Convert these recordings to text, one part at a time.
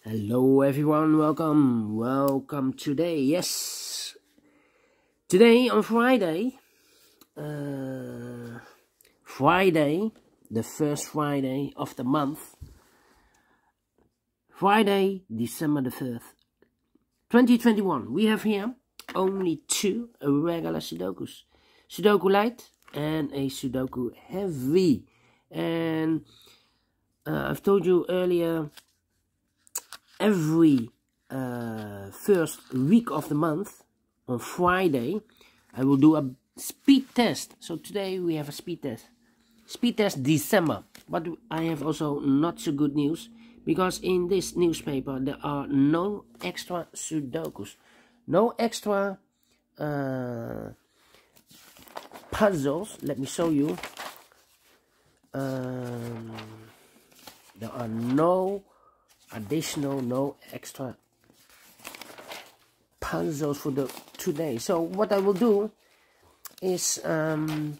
Hello everyone, welcome today. Yes, today on Friday, the first Friday of the month, Friday, December the 3rd, 2021. We have here only two regular Sudokus, Sudoku Light and a Sudoku Heavy. And I've told you earlier, every first week of the month on Friday I will do a speed test. So today we have a speed test December. But I have also not so good news, because in this newspaper there are no extra Sudokus, no extra puzzles. Let me show you. There are no extra puzzles for today. So what I will do is, in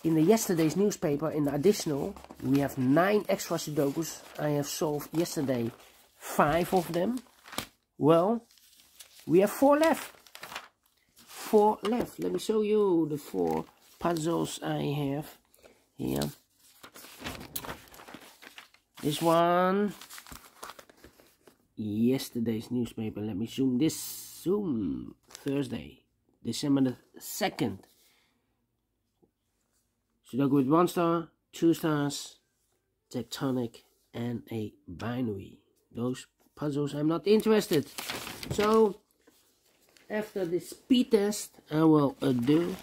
the yesterday's newspaper, in the additional, we have 9 extra Sudokus. I have solved yesterday 5 of them. Well, we have 4 left. 4 left. Let me show you the 4 puzzles I have here. This one, yesterday's newspaper. Let me zoom this. Thursday, December the 2nd. Sudoku with 1 star, 2 stars, tectonic, and a binary. Those puzzles I'm not interested. So after the speed test, I will do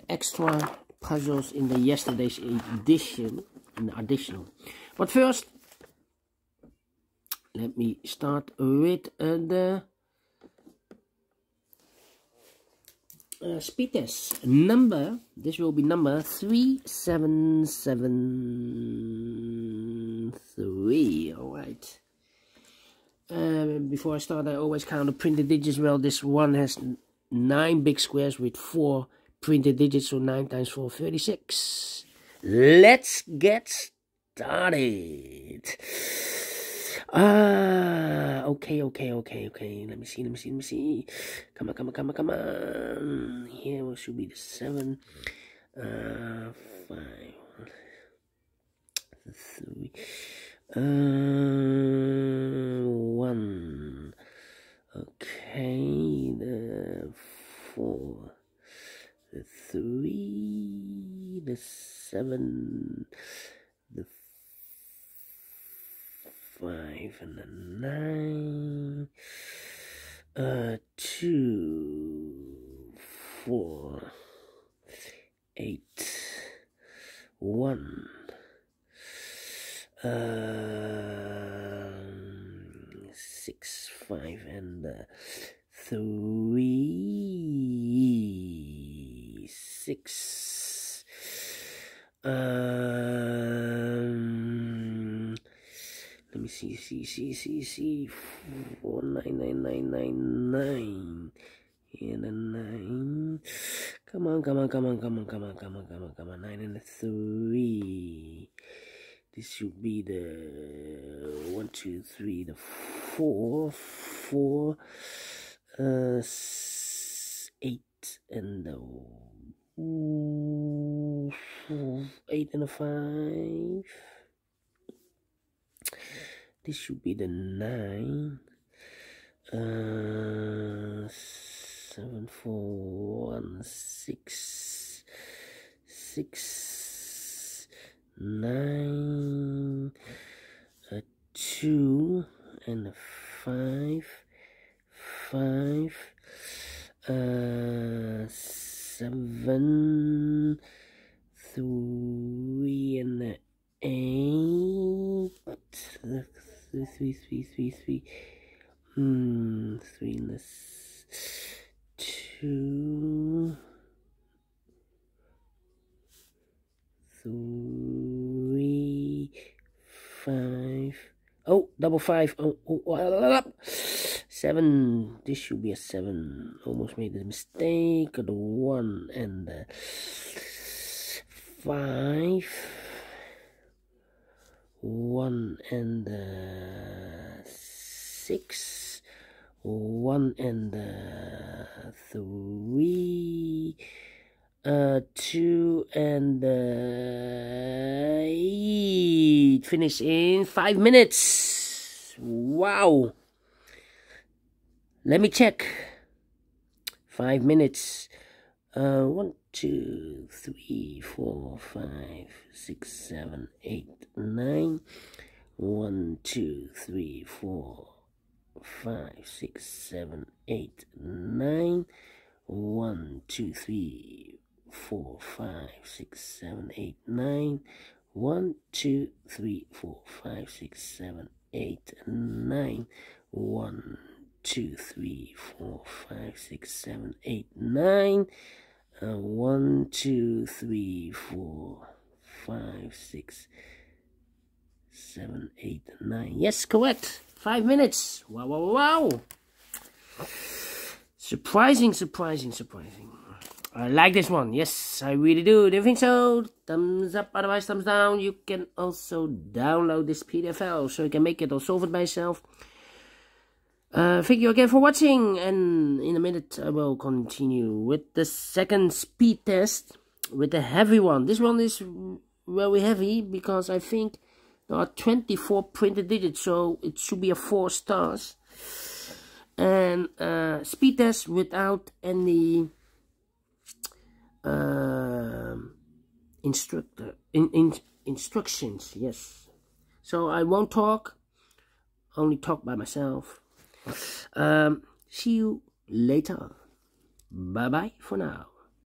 extra puzzles in the yesterday's edition, in the additional. But first, let me start with the speed test number. This will be number 3773. All right. Before I start, I always count the printed digits. Well, this one has 9 big squares with 4 printed digits, so 9 times 4, 36. Let's get started. Okay. Let me see. Come on. Here should be the 7. 5, 3, 1. Okay, the 4. The 3, the 7, the 5, and the 9, 2, 4, 8, 1, 6, 5, and the 3, 6. Let me see. 4, 9. Here the 9. Come on. 9 and the 3. This should be the 1, 2, 3, the 4, 8 and the 8 and a 5. This should be the 9. 7, 4, 1, 6, 9, 2 and a 5, 7, 3 and a 8, 3, 3 and the 2, 3, 5. Oh, double 5. Oh, 7. This should be a 7. Almost made a mistake. The 1 and the 5. 1 and 6, 1 and 3, 2 and 8. Finish in 5 minutes. Wow. Let me check. 5 minutes. 1, 2, 3, 4, 5, 6, 7, 8, 9. 1, 2, 3, 4, 5, 6, 7, 8, 9. 1, 2, 3, 4, 5, 6, 7, 8, 9. 1, 2, 3, 4, 5, 6, 7, 8, 9. 1, 2, 3, 4, 5, 6, 7, 8, 9. 1, 2, 3, 4, 5, 6, 7, 8, 9. Yes, correct. 5 minutes. Wow, wow, wow. Surprising. I like this one. Yes, I really do. Do you think so? Thumbs up, otherwise thumbs down. You can also download this PDF file so you can make it or solve it by yourself. Thank you again for watching, and in a minute I will continue with the second speed test with the heavy one. This one is very heavy because I think there are 24 printed digits, so it should be a 4 stars. And speed test without any instructions. Yes, so I won't talk, only talk by myself. See you later. Bye bye for now.